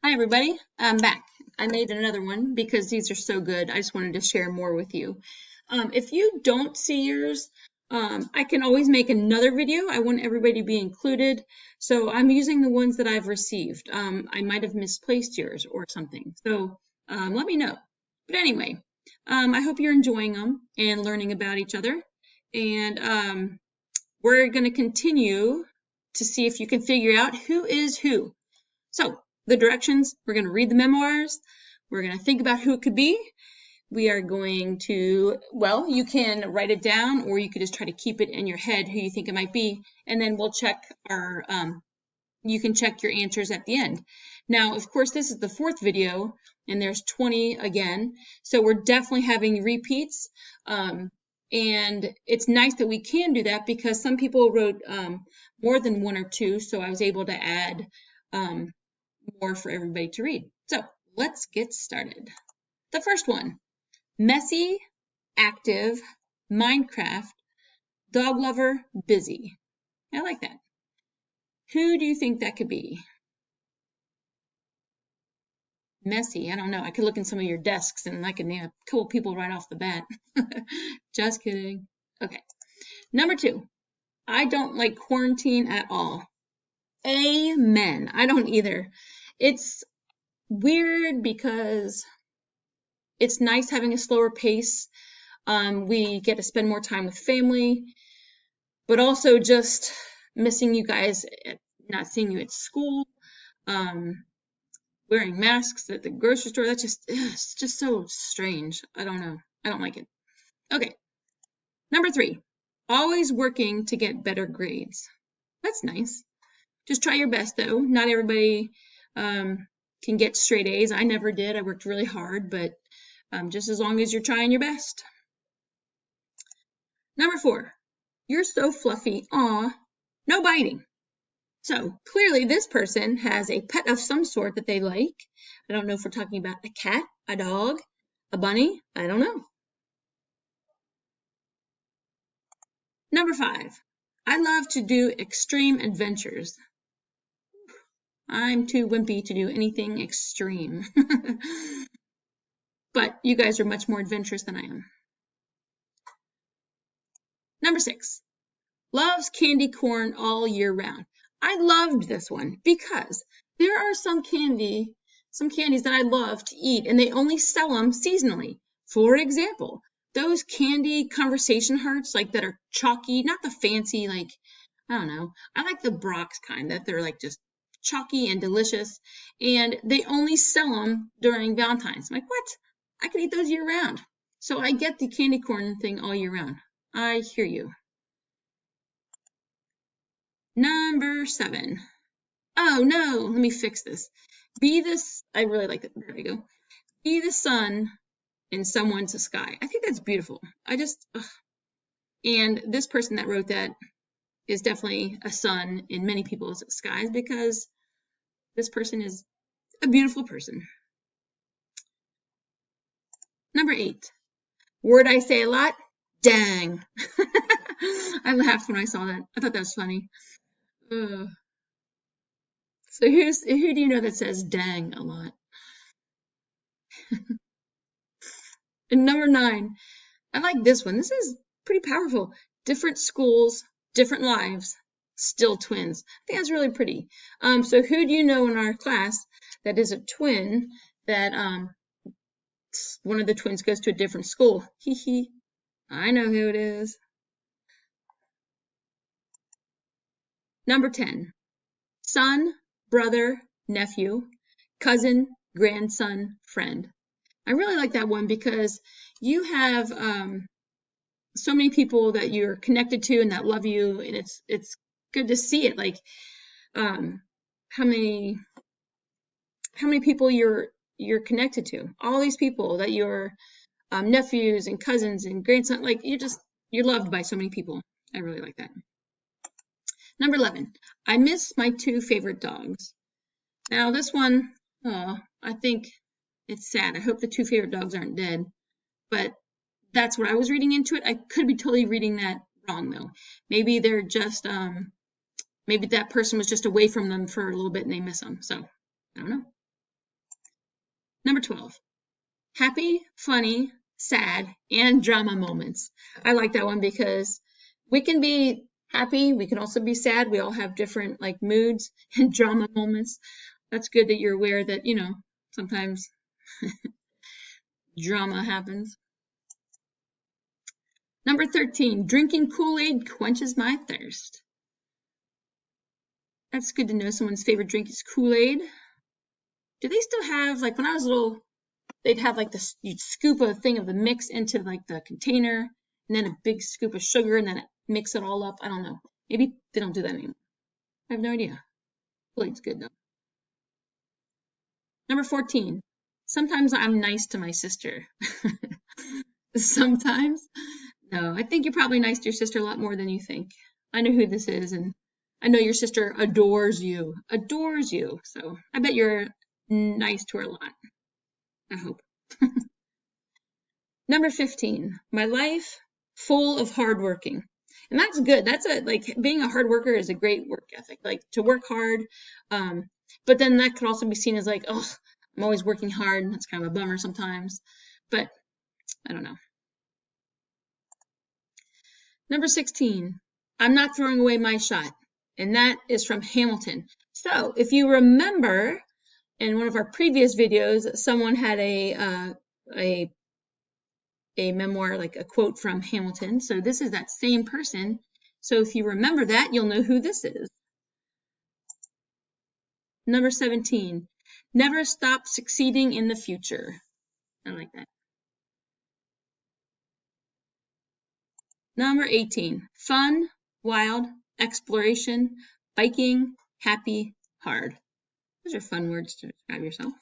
Hi everybody, I'm back. I made another one because these are so good. I just wanted to share more with you. If you don't see yours, I can always make another video. I want everybody to be included. So I'm using the ones that I've received. I might have misplaced yours or something. So let me know. But anyway, I hope you're enjoying them and learning about each other. And we're going to continue to see if you can figure out who is who. So the directions, we're going to read the memoirs. We're going to think about who it could be. We are going to, well, you can write it down or you could just try to keep it in your head who you think it might be. And then we'll check you can check your answers at the end. Now, of course, this is the fourth video and there's 20 again. So we're definitely having repeats. And it's nice that we can do that because some people wrote more than one or two. So I was able to add more for everybody to read. So let's get started. The first one, messy, active, Minecraft, dog lover, busy. I like that. Who do you think that could be? Messy, I don't know. I could look in some of your desks and I could name a couple people right off the bat. Just kidding. Okay. Number 2, I don't like quarantine at all. Amen. I don't either. It's weird because it's nice having a slower pace. We get to spend more time with family, but also just missing you guys, not seeing you at school, wearing masks at the grocery store. It's just so strange. I don't know. I don't like it. Okay. Number 3, always working to get better grades. That's nice. Just try your best though. Not everybody can get straight A's. I never did. I worked really hard, but just as long as you're trying your best. Number 4, you're so fluffy. Aw, no biting. So clearly this person has a pet of some sort that they like. I don't know if we're talking about a cat, a dog, a bunny. I don't know. Number 5, I love to do extreme adventures. I'm too wimpy to do anything extreme. But you guys are much more adventurous than I am. Number 6, loves candy corn all year round. I loved this one because there are some candies that I love to eat and they only sell them seasonally. For example, those candy conversation hearts like that are chalky, not the fancy like, I don't know. I like the Brock's kind that they're like just chalky and delicious and they only sell them during Valentine's. I'm like, what? I can eat those year round. So I get the candy corn thing all year round. I hear you. Number 7. Oh no, let me fix this. I really like it. There we go. Be the sun in someone's sky. I think that's beautiful. And this person that wrote that is definitely a sun in many people's skies because this person is a beautiful person. Number 8. Word I say a lot, dang. I laughed when I saw that. I thought that was funny. So who do you know that says dang a lot? And number 9, I like this one. This is pretty powerful. Different schools, different lives, still twins. I think that's really pretty. So who do you know in our class that is a twin that one of the twins goes to a different school? Hee hee. I know who it is. Number 10, son, brother, nephew, cousin, grandson, friend. I really like that one because you have so many people that you're connected to and that love you, and it's good to see it. Like how many people you're connected to. All these people that your nephews and cousins and grandsons, like you're loved by so many people. I really like that. Number 11, I miss my 2 favorite dogs. Now this one, I think it's sad. I hope the 2 favorite dogs aren't dead, but that's what I was reading into it. I could be totally reading that wrong though. Maybe they're just, maybe that person was just away from them for a little bit and they miss them. So I don't know. Number 12, happy, funny, sad, and drama moments. I like that one because we can be happy, we can also be sad. We all have different like moods and drama moments. That's good that you're aware that, sometimes drama happens. Number 13, drinking Kool-Aid quenches my thirst. That's good to know someone's favorite drink is Kool-Aid. Do they still have, like when I was little, they'd have like this, you'd scoop a thing of the mix into like the container and then a big scoop of sugar and then mix it all up. I don't know. Maybe they don't do that anymore. I have no idea. Kool-Aid's good though. Number 14, sometimes I'm nice to my sister. Sometimes. No, I think you're probably nice to your sister a lot more than you think. I know who this is, and I know your sister adores you. Adores you. So I bet you're nice to her a lot. I hope. Number 15, my life full of hard working. And that's good. That's like being a hard worker is a great work ethic. Like to work hard. But then that could also be seen as like, oh, I'm always working hard. And that's kind of a bummer sometimes. But I don't know. Number 16, I'm not throwing away my shot. And that is from Hamilton. So if you remember in one of our previous videos, someone had a memoir, like a quote from Hamilton. So this is that same person. So if you remember that, you'll know who this is. Number 17, never stop succeeding in the future. I like that. Number 18, fun, wild, exploration, biking, happy, hard. Those are fun words to describe yourself.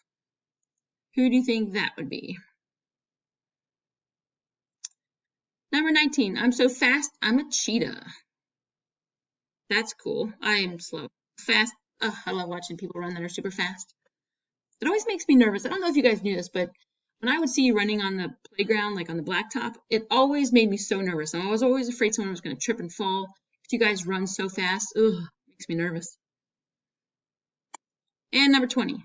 Who do you think that would be? Number 19, I'm so fast, I'm a cheetah. That's cool. I am slow. Fast. Oh, I love watching people run that are super fast. It always makes me nervous. I don't know if you guys knew this, but when I would see you running on the playground, like on the blacktop, it always made me so nervous. I was always afraid someone was going to trip and fall. If you guys run so fast, ugh, it makes me nervous. And number 20,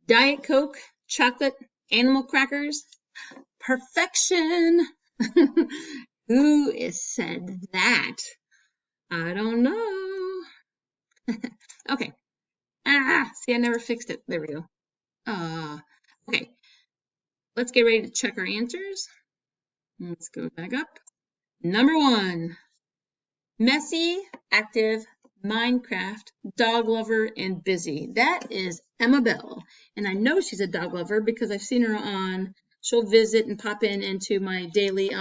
Diet Coke, chocolate, animal crackers, perfection. Who is said that? I don't know. Okay. See, I never fixed it. There we go. Okay. Let's get ready to check our answers. Let's go back up. Number 1, messy, active, Minecraft, dog lover, and busy. That is Emma Bell. And I know she's a dog lover because I've seen her on, she'll visit and pop into my daily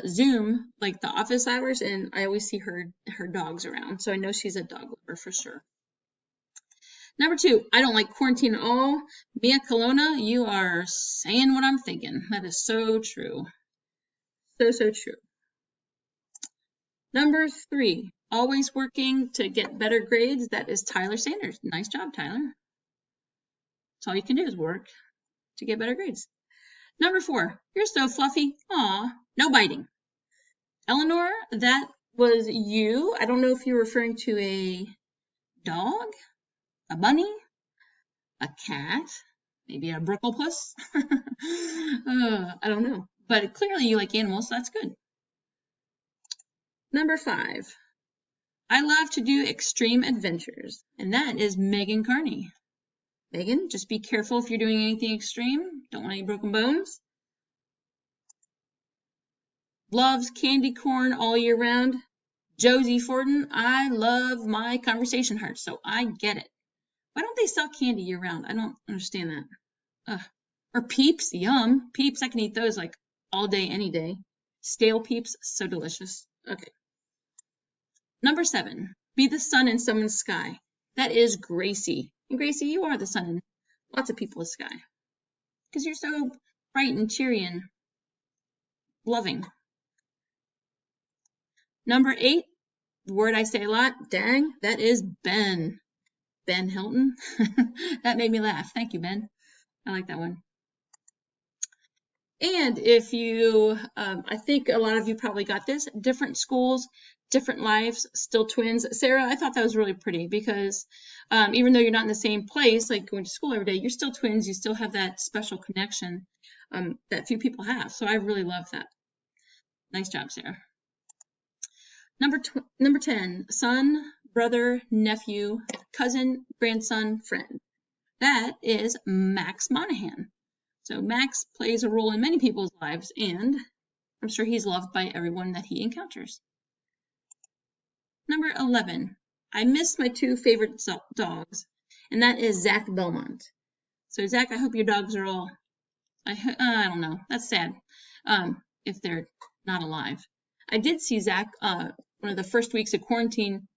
Zoom, like the office hours, and I always see her dogs around. So I know she's a dog lover for sure. Number 2, I don't like quarantine at all. Mia Colonna, you are saying what I'm thinking. That is so true. So true. Number 3, always working to get better grades. That is Tyler Sanders. Nice job, Tyler. That's all you can do is work to get better grades. Number 4, you're so fluffy. Aw, no biting. Eleanor, that was you. I don't know if you're referring to a dog, a bunny, a cat, maybe a brucklepus. I don't know. But clearly you like animals, so that's good. Number 5, I love to do extreme adventures, and that is Megan Carney. Megan, just be careful if you're doing anything extreme. Don't want any broken bones. Loves candy corn all year round. Josie Forden, I love my conversation hearts, so I get it. Why don't they sell candy year round? I don't understand that. Or Peeps, yum. Peeps, I can eat those like all day, any day. Stale Peeps, so delicious. Okay. Number 7, be the sun in someone's sky. That is Gracie. And Gracie, you are the sun in lots of people's sky. Because you're so bright and cheery and loving. Number 8, the word I say a lot, dang, that is Ben. Ben Hilton. That made me laugh. Thank you, Ben. I like that one. And if you, I think a lot of you probably got this, different schools different lives, still twins. Sarah, I thought that was really pretty because even though you're not in the same place, like going to school every day, you're still twins. You still have that special connection that few people have. So I really love that. Nice job, Sarah. Number 10, son, brother, nephew, cousin, grandson, friend. That is Max Monahan. So Max plays a role in many people's lives, and I'm sure he's loved by everyone that he encounters. Number 11, I miss my two favorite dogs, and that is Zach Belmont. So Zach, I hope your dogs are all, I don't know, that's sad, if they're not alive. I did see Zach one of the first weeks of quarantine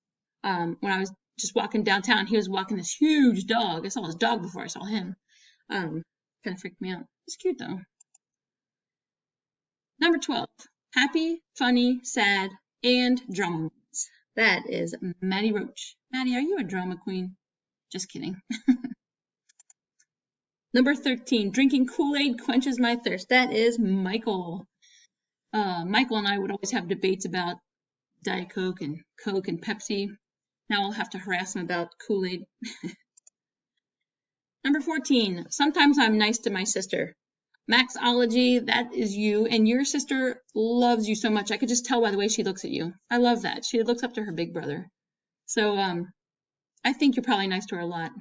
when I was just walking downtown. He was walking this huge dog. I saw his dog before I saw him. Kind of freaked me out. It's cute though. Number 12, happy, funny, sad, and drama moments. That is Maddie Roach. Maddie, are you a drama queen? Just kidding. Number 13, drinking Kool-Aid quenches my thirst. That is Michael. Michael and I would always have debates about Diet Coke and Pepsi. Now I'll have to harass him about Kool-Aid. Number 14, sometimes I'm nice to my sister. Maxology, that is you, and your sister loves you so much. I could just tell by the way she looks at you. I love that. She looks up to her big brother. So I think you're probably nice to her a lot.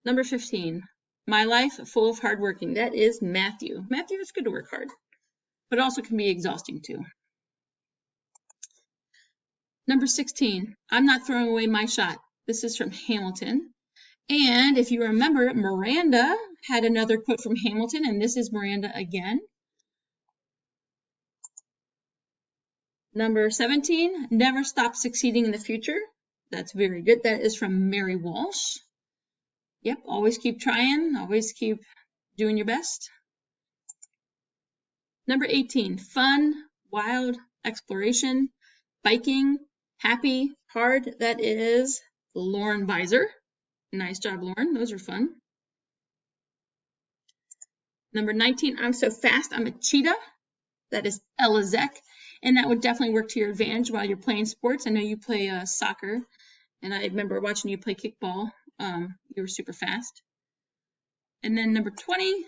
Number 15, my life full of hard working. That is Matthew. Matthew, it's good to work hard, but it also can be exhausting too. Number 16, I'm not throwing away my shot. This is from Hamilton. And if you remember, Miranda had another quote from Hamilton, and this is Miranda again. Number 17, never stop succeeding in the future. That's very good. That is from Mary Walsh. Yep, always keep trying, always keep doing your best. Number 18, fun, wild, exploration, biking, happy, hard. That is Lauren Visor. Nice job, Lauren. Those are fun. Number 19, I'm so fast, I'm a cheetah. That is Ella Zeck. And that would definitely work to your advantage while you're playing sports. I know you play soccer, and I remember watching you play kickball. You were super fast. And then number 20,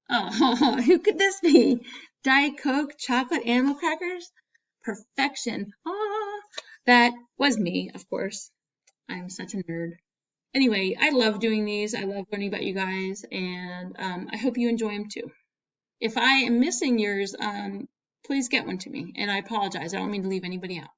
oh, who could this be? Diet Coke, chocolate animal crackers? Perfection. Oh, that was me, of course. I'm such a nerd. Anyway, I love doing these. I love learning about you guys, and I hope you enjoy them too. If I am missing yours, please get one to me, and I apologize. I don't mean to leave anybody out.